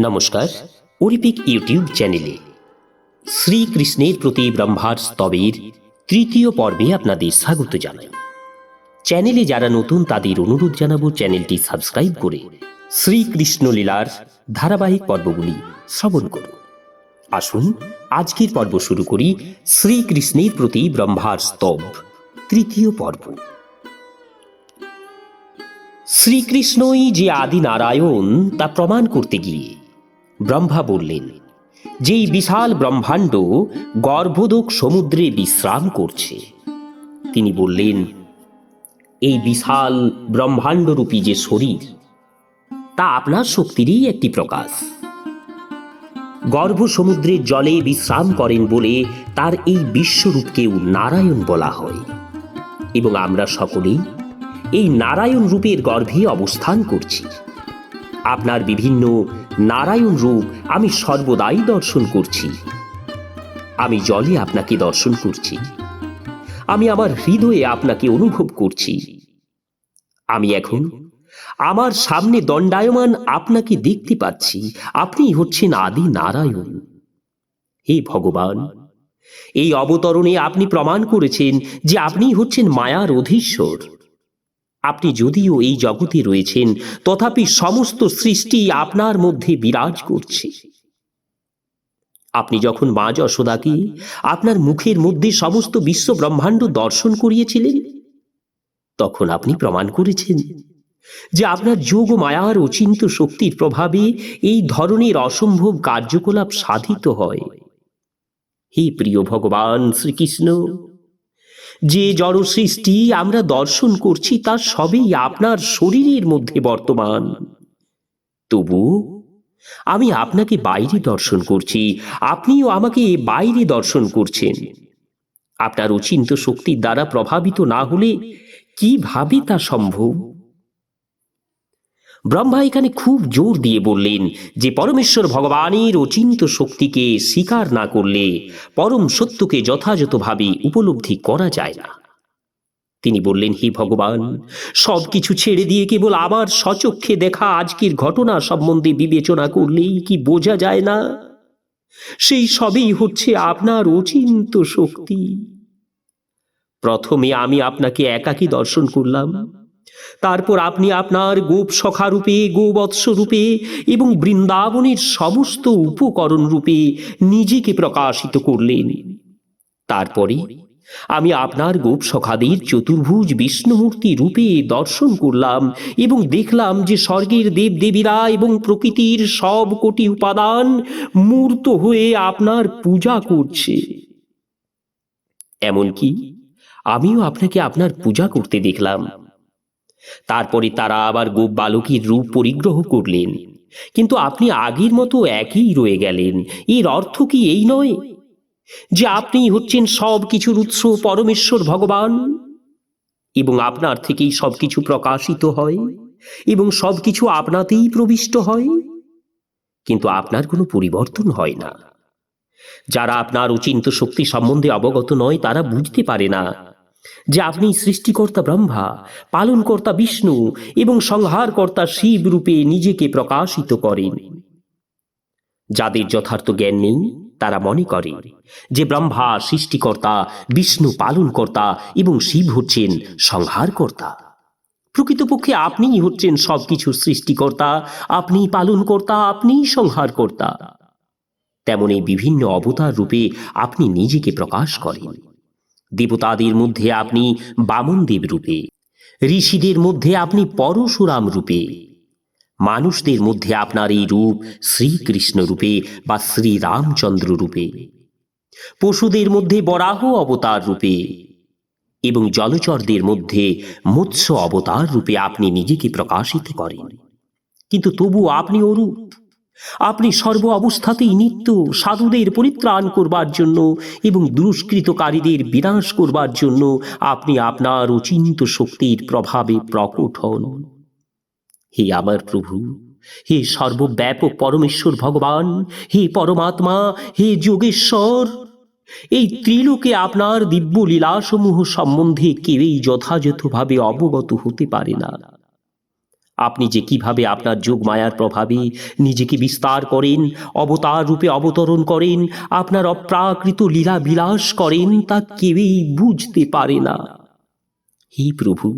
নমস্কার, Olympic YouTube চ্যানেলে শ্রীকৃষ্ণের প্রতি ব্রহ্মার স্তবের তৃতীয় পর্বে আপনাদের স্বাগত জানাই। চ্যানেলে যারা নতুন তাদের অনুরোধ জানাবো চ্যানেলটি সাবস্ক্রাইব করে শ্রীকৃষ্ণ লীলার ধারাবাহিক পর্বগুলি শ্রবণ করুন। আসুন আজকের পর্ব শুরু করি। শ্রীকৃষ্ণের প্রতি ব্রহ্মার স্তব তৃতীয় পর্ব। শ্রীকৃষ্ণই যে আদি নারায়ণ তা প্রমাণ করতে গিয়ে ব্রহ্মা বললেন যে এই বিশাল ব্রহ্মাণ্ড গর্ভোদক সমুদ্রে বিশ্রাম করছে। তিনি বললেন, এই বিশাল ব্রহ্মাণ্ডরূপী যে শরীর তা আপনার শক্তিরই একটি প্রকাশ। গর্ভ সমুদ্রের জলে বিশ্রাম করেন বলে তার এই বিশ্বরূপকেও নারায়ণ বলা হয়, এবং আমরা সকলেই এই নারায়ণ রূপের গর্ভে অবস্থান করছি। আপনার বিভিন্ন নারায়ণ রূপ আমি সর্বদাই দর্শন করছি। আমি জলে আপনাকে দর্শন করছি, আমি আমার হৃদয়ে আপনাকে অনুভব করছি। আমি এখন আমার সামনে দণ্ডায়মান আপনাকে দেখতে পাচ্ছি। আপনি হচ্ছেন আদি নারায়ণ। হে ভগবান, এই অবতরণে আপনি প্রমাণ করেছেন যে আপনি হচ্ছেন মায়ার অধীশ্বর। আপনি যদিও এই জগতে রয়েছেন, তথাপি সমস্ত সৃষ্টি আপনার মধ্যে বিরাজ করছে। আপনি যখন মা যশোদাকে আপনার মুখের মধ্যে সমস্ত বিশ্ব ব্রহ্মাণ্ড দর্শন করিয়েছিলেন, তখন আপনি প্রমাণ করেছেন যে আপনার যোগ মায়ার অচিন্ত শক্তির প্রভাবে এই ধরনের অসম্ভব কার্যকলাপ সাধিত হয়। হে প্রিয় ভগবান শ্রীকৃষ্ণ, যে জড় সৃষ্টি আমরা দর্শন করছি তা সবই আপনার শরীরের মধ্যে বর্তমান। তবু আমি আপনাকে বাইরে দর্শন করছি, আপনিও আমাকে বাইরে দর্শন করছেন। আপনার অচিন্ত শক্তির দ্বারা প্রভাবিত না হলে কিভাবে তা সম্ভব? ব্রহ্মা এখানে খুব জোর দিয়ে বললেন যে পরমেশ্বর ভগবানের অচিন্ত শক্তিকে স্বীকার না করলে পরম সত্যকে যথাযথভাবে উপলব্ধি করা যায় না। তিনি বললেন, হে ভগবান, সবকিছু ছেড়ে দিয়ে কেবল আমার স্বচক্ষে দেখা আজকের ঘটনা সম্বন্ধে বিবেচনা করলেই কি বোঝা যায় না সেই সবই হচ্ছে আপনার অচিন্ত শক্তি? প্রথমে আমি আপনাকে একাকী দর্শন করলাম, তারপর আপনি আপনার গোপ সখা রূপে, গোবৎস রূপে এবং বৃন্দাবনের সমস্ত উপকরণ রূপে নিজেকে প্রকাশিত করলেন। তারপরে আমি আপনার গোপ সখাদের চতুর্ভুজ বিষ্ণুমূর্তি রূপে দর্শন করলাম এবং দেখলাম যে স্বর্গের দেবদেবীরা এবং প্রকৃতির সব কোটি উপাদান মূর্ত হয়ে আপনার পূজা করছে। এমনকি আমিও আপনাকে আপনার পূজা করতে দেখলাম। তারপরে তারা আবার গোপ বালকীর রূপ পরিগ্রহ করলেন, কিন্তু আপনি আগের মতো একই রয়ে গেলেন। এর অর্থ কি এই নয় যে আপনি হচ্ছেন সব কিছুর উৎস পরমেশ্বর ভগবান, এবং আপনার থেকেই সবকিছু প্রকাশিত হয় এবং সবকিছু আপনাতেই প্রবিষ্ট হয়? কিন্তু আপনার কোনো পরিবর্তন হয় না। যারা আপনার অচিন্ত শক্তি সম্বন্ধে অবগত নয় তারা বুঝতে পারে না যে আপনি সৃষ্টিকর্তা ব্রহ্মা, পালনকর্তা বিষ্ণু এবং সংহারকর্তা শিব রূপে নিজেকে প্রকাশিত করেন। যাদের যথার্থ জ্ঞান নেই তারা মনে করে যে ব্রহ্মা সৃষ্টিকর্তা, বিষ্ণু পালনকর্তা এবং শিব হচ্ছেন সংহারকর্তা। প্রকৃতপক্ষে আপনিই হচ্ছেন সবকিছুর সৃষ্টিকর্তা, আপনি পালনকর্তা, আপনি সংহারকর্তা। তেমনি বিভিন্ন অবতার রূপে আপনি নিজেকে প্রকাশ করেন। দেবতাদের মধ্যে আপনি বামনদেব রূপে, ঋষিদের মধ্যে আপনি পরশুরাম রূপে, মানুষদের মধ্যে আপনার এই রূপ শ্রীকৃষ্ণ রূপে বা শ্রীরামচন্দ্র রূপে, পশুদের মধ্যে বরাহ অবতার রূপে এবং জলচরদের মধ্যে মৎস্য অবতার রূপে আপনি নিজেকে প্রকাশিত করেন। কিন্তু তবু আপনি অরূপ। আপনি সর্ব অবস্থাতেই নিত্য, সাধুদের পরিত্রাণ করবার জন্য এবং দুষ্কৃতকারীদের বিনাশ করবার জন্য আপনি আপনার অচিন্ত শক্তির প্রভাবে প্রকট হন। হে আমার প্রভু, হে সর্বব্যাপক পরমেশ্বর ভগবান, হে পরমাত্মা, হে যোগেশ্বর, এই ত্রিলোকে আপনার দিব্য লীলাসমূহ সম্বন্ধে কেউই যথাযথভাবে অবগত হতে পারে না। আপনি যে কিভাবে আপনার যোগমায়ার প্রভাবে নিজেকে বিস্তার করেন, অবতার রূপে অবতরণ করেন, আপনার অপ্রাকৃত লীলা বিলাস করেন, তা কেউই বুঝতে পারে না। হে প্রভু,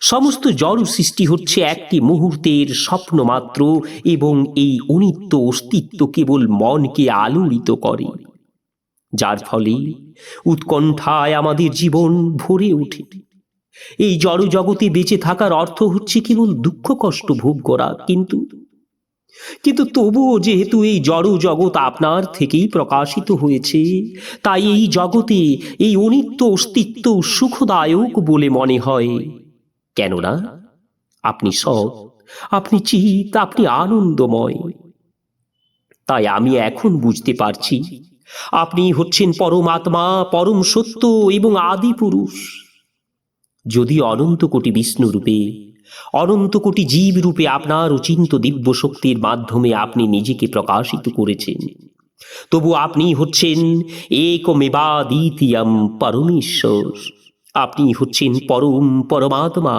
সমস্ত জড় সৃষ্টি হচ্ছে একটি মুহূর্তের স্বপ্ন মাত্র, এবং এই অনিত্য অস্তিত্ব কেবল মনকে আলোড়িত করে, যার ফলে উৎকণ্ঠায় আমাদের জীবন ভরে ওঠে। এই জড় জগতে বেঁচে থাকার অর্থ হচ্ছে কেবল দুঃখ কষ্ট ভোগ করা। কিন্তু কিন্তু তবুও যেহেতু এই জড় জগৎ আপনার থেকেই প্রকাশিত হয়েছে, তাই এই জগতে এই অনিত্য অস্তিত্ব সুখদায়ক বলে মনে হয়। কেননা আপনি সৎ, আপনি চিৎ, আপনি আনন্দময়। তাই আমি এখন বুঝতে পারছি, আপনি হচ্ছেন পরমাত্মা, পরম সত্য এবং আদি পুরুষ। যদি অনন্ত কোটি বিষ্ণু রূপে, অনন্ত কোটি জীব রূপে আপনার অচিন্ত দিব্য শক্তির মাধ্যমে আপনি নিজেকে প্রকাশিত করেছেন, তবু আপনি হচ্ছেন একমেবাদ্বিতীয়ম পরমেশ্বর। আপনি হচ্ছেন পরম পরমাত্মা।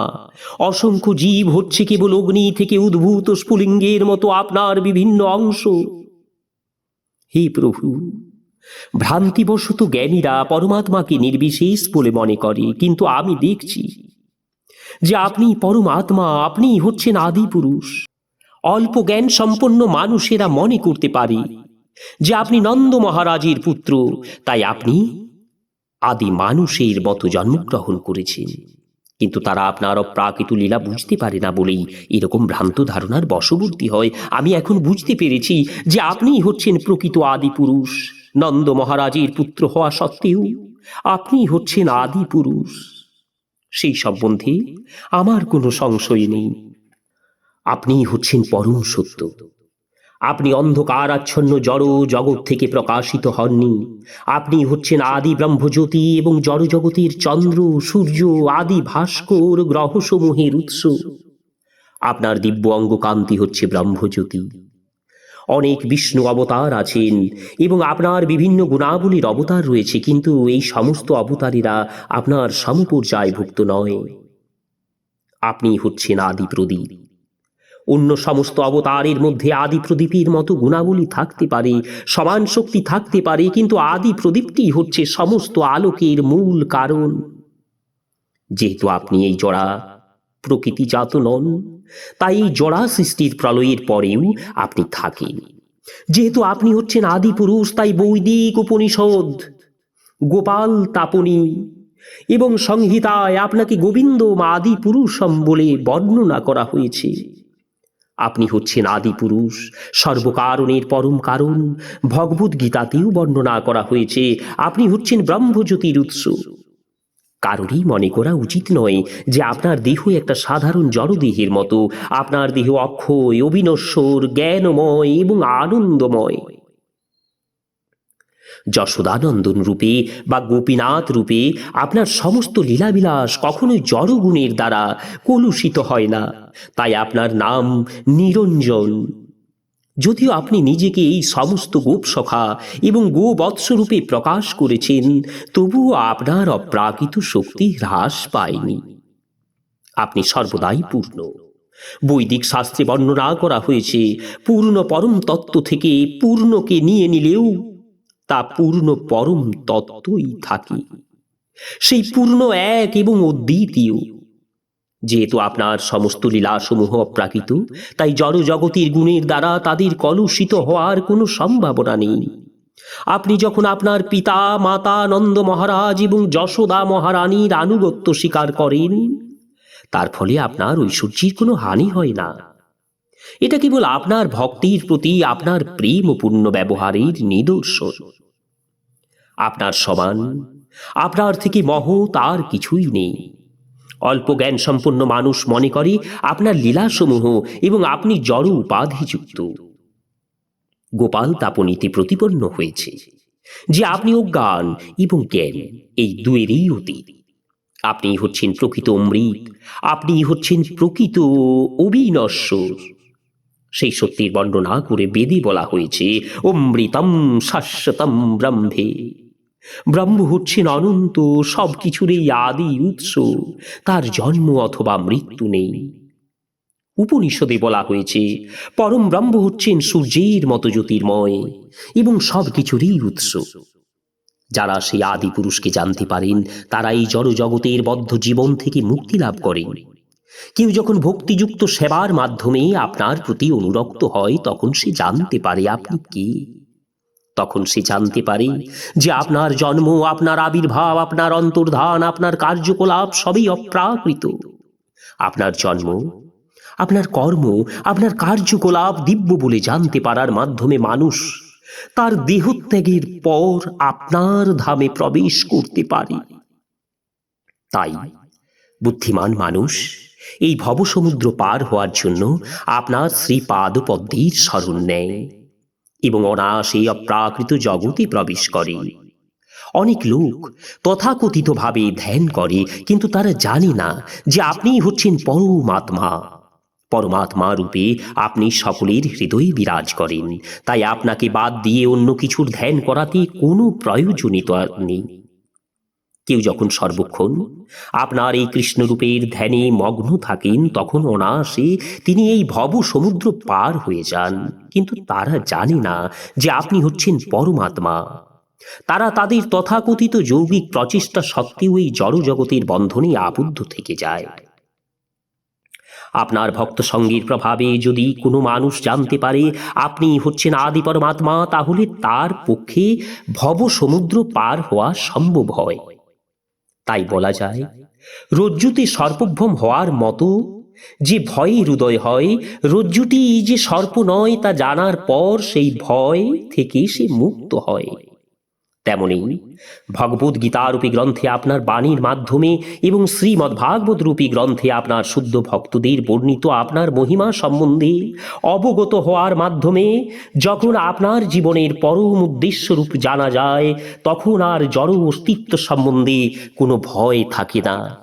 অসংখ্য জীব হচ্ছে কেবল অগ্নি থেকে উদ্ভূত স্ফুলিঙ্গের মতো আপনার বিভিন্ন অংশ। হে প্রভু, ভ্রান্তিবশত জ্ঞানীরা পরমাত্মাকে নির্বিশেষ বলে মনে করে, কিন্তু আমি দেখছি যে আপনি পরমাত্মা, আপনি হচ্ছেন আদি পুরুষ। অল্প জ্ঞান সম্পন্ন মানুষেরা মনে করতে পারে যে আপনি নন্দ মহারাজের পুত্র, তাই আপনি আদি মানুষের মতো জন্মগ্রহণ করেছেন। কিন্তু তারা আপনার অপ্রাকৃত লীলা বুঝতে পারে না বলেই এরকম ভ্রান্ত ধারণার বশবর্তী হয়। আমি এখন বুঝতে পেরেছি যে আপনিই হচ্ছেন প্রকৃত আদি পুরুষ। নন্দ মহারাজের পুত্র হওয়া সত্ত্বেও আপনি হচ্ছেন আদি পুরুষ, সেই সম্বন্ধে আমার কোনো সংশয় নেই। আপনিই হচ্ছেন পরম সত্য। আপনি অন্ধকার আচ্ছন্ন জড় জগৎ থেকে প্রকাশিত হননি। আপনি হচ্ছেন আদি ব্রহ্মজ্যোতি এবং জড় জগতের চন্দ্র, সূর্য, আদি ভাস্কর, গ্রহসমূহের উৎস। আপনার দিব্য অঙ্গ কান্তি হচ্ছে ব্রহ্মজ্যোতি। অনেক বিষ্ণু অবতার আছেন এবং আপনার বিভিন্ন গুণাবলীর অবতার রয়েছে, কিন্তু এই সমস্ত অবতারেরা আপনার সমপর্যায়ভুক্ত নয়। আপনি হচ্ছেন আদি প্রদীপ। অন্য সমস্ত অবতারের মধ্যে আদি প্রদীপের মতো গুণাবলী থাকতে পারে, সমান শক্তি থাকতে পারে, কিন্তু আদি প্রদীপটি হচ্ছে সমস্ত আলোকের মূল কারণ। যেহেতু আপনি এই জড়া প্রকৃতিজাত নন, তাই এই জড়া সৃষ্টির প্রলয়ের পরেও আপনি থাকেন। যেহেতু আপনি হচ্ছেন আদি পুরুষ, তাই বৈদিক উপনিষদ, গোপাল তাপনী এবং সংহিতায় আপনাকে গোবিন্দ আদি পুরুষম বলে বর্ণনা করা হয়েছে। আপনি হচ্ছেন আদি পুরুষ, সর্বকারণের পরম কারণ। ভগবদ গীতাতেও বর্ণনা করা হয়েছে আপনি হচ্ছেন ব্রহ্মজ্যোতির উৎস। কারোরই মনে করা উচিত নয় যে আপনার দেহ একটা সাধারণ জড়দেহের মতো। আপনার দেহ অক্ষয়, অবিনশ্বর, জ্ঞানময় এবং আনন্দময়। যশোদানন্দন রূপে বা গোপীনাথ রূপে আপনার সমস্ত লীলাবিলাস কখনোই জড়গুণের দ্বারা কলুষিত হয় না, তাই আপনার নাম নিরঞ্জন। যদিও আপনি নিজেকে এই সমস্ত গোপসখা এবং গোবৎসরূপে প্রকাশ করেছেন, তবুও আপনার অপ্রাকৃত শক্তি হ্রাস পায়নি। আপনি সর্বদাই পূর্ণ। বৈদিক শাস্ত্রে বর্ণনা করা হয়েছে, পূর্ণ পরম তত্ত্ব থেকে পূর্ণকে নিয়ে নিলেও তা পূর্ণ পরম তত্ত্বই থাকে। সেই পূর্ণ এক এবং অদ্বিতীয়। যেহেতু আপনার সমস্ত লীলাসমূহ অপ্রাকৃত, তাই জড় জগতের গুণের দ্বারা তাদের কলুষিত হওয়ার কোনো সম্ভাবনা নেই। আপনি যখন আপনার পিতা মাতা নন্দ মহারাজ এবং যশোদা মহারানীর আনুগত্য স্বীকার করেন, তার ফলে আপনার ঐশ্বর্যের কোনো হানি হয় না। এটা কেবল আপনার ভক্তির প্রতি আপনার প্রেম ও পূর্ণ ব্যবহারের নিদর্শন। আপনার সমান, আপনার থেকে মহৎ আর কিছুই নেই। অল্প জ্ঞান সম্পন্ন মানুষ মনে করে আপনার লীলাসমূহ এবং আপনি জড় উপাধিযুক্ত। গোপাল তাপনীতে প্রতিপন্ন হয়েছে যে আপনি অজ্ঞান এবং জ্ঞান এই দুয়েরই অতীত। আপনি হচ্ছেন প্রকৃত অমৃত, আপনি হচ্ছেন প্রকৃত অবিনশ্বর। সেই সত্যির বর্ণনা করে বেদে বলা হয়েছে, অমৃতম শাশ্বতম ব্রহ্মে। ব্রহ্ম হচ্ছেন অনন্ত, সবকিছুর এই আদি উৎস। তার জন্ম অথবা মৃত্যু নেই। উপনিষদে বলা হয়েছে পরম ব্রহ্ম হচ্ছেন সূর্যের মতো জ্যোতির্ময় এবং সব কিছুরই উৎস। যারা সেই আদি পুরুষকে জানতে পারেন তারা এই জড় জগতের বদ্ধ জীবন থেকে মুক্তি লাভ করেন। কেউ যখন ভক্তিযুক্ত সেবার মাধ্যমে আপনার প্রতি অনুরক্ত হয় তখন সে জানতে পারে আপনি কে। তখন সে জানতে পারে যে আপনার জন্ম, আপনার আবির্ভাব, আপনার অন্তর্ধান, আপনার কার্যকলাপ সবই অপ্রাকৃত। আপনার জন্ম, আপনার কর্ম, আপনার কার্যকলাপ দিব্য বলে জানতে পারার মাধ্যমে মানুষ তার দেহত্যাগের পর আপনার ধামে প্রবেশ করতে পারে। তাই বুদ্ধিমান মানুষ এই ভবসমুদ্র পার হওয়ার জন্য আপনার শ্রীপাদপদ্মের শরণ নেয় এবং অনায়াসে অপ্রাকৃত জগতে প্রবেশ করে। অনেক লোক তথাকথিতভাবে ধ্যান করে, কিন্তু তারা জানে না যে আপনি হচ্ছেন পরমাত্মা। পরমাত্মা রূপে আপনি সকলের হৃদয়ে বিরাজ করেন। তাই আপনাকে বাদ দিয়ে অন্য কিছুর ধ্যান করাতে কোনো প্রয়োজনীয়তা নেই। কেউ যখন সর্বক্ষণ আপনার এই কৃষ্ণরূপের ধ্যানে মগ্ন থাকেন তখন অনায়াসে তিনি এই ভব সমুদ্র পার হয়ে যান। কিন্তু তারা জানে না যে আপনি হচ্ছেন পরমাত্মা। তারা তাদের তথাকথিত যৌগিক প্রচেষ্টা সত্ত্বেও এই জড় জগতের বন্ধনে আবদ্ধ থেকে যায়। আপনার ভক্ত সঙ্গীর প্রভাবে যদি কোনো মানুষ জানতে পারে আপনি হচ্ছেন আদি পরমাত্মা, তাহলে তার পক্ষে ভব সমুদ্র পার হওয়া সম্ভব হয়। তাই বলা যায়, রজ্জুতে সর্পভ্রম হওয়ার মতো যে ভয়ে হৃদয় হয়, রজ্জুটি যে সর্প নয় তা জানার পর সেই ভয় থেকে সে মুক্ত হয়। তেমনি ভগবদ গীতারূপী গ্রন্থে আপনার বাণীর মাধ্যমে এবং শ্রীমদ্ভাগবত রূপী গ্রন্থে আপনার শুদ্ধ ভক্তদের বর্ণিত আপনার মহিমা সম্বন্ধে অবগত হওয়ার মাধ্যমে যখন আপনার জীবনের পরম উদ্দেশ্য রূপ জানা যায় তখন আর জড় অস্তিত্ব সম্বন্ধে কোনো ভয় থাকে না।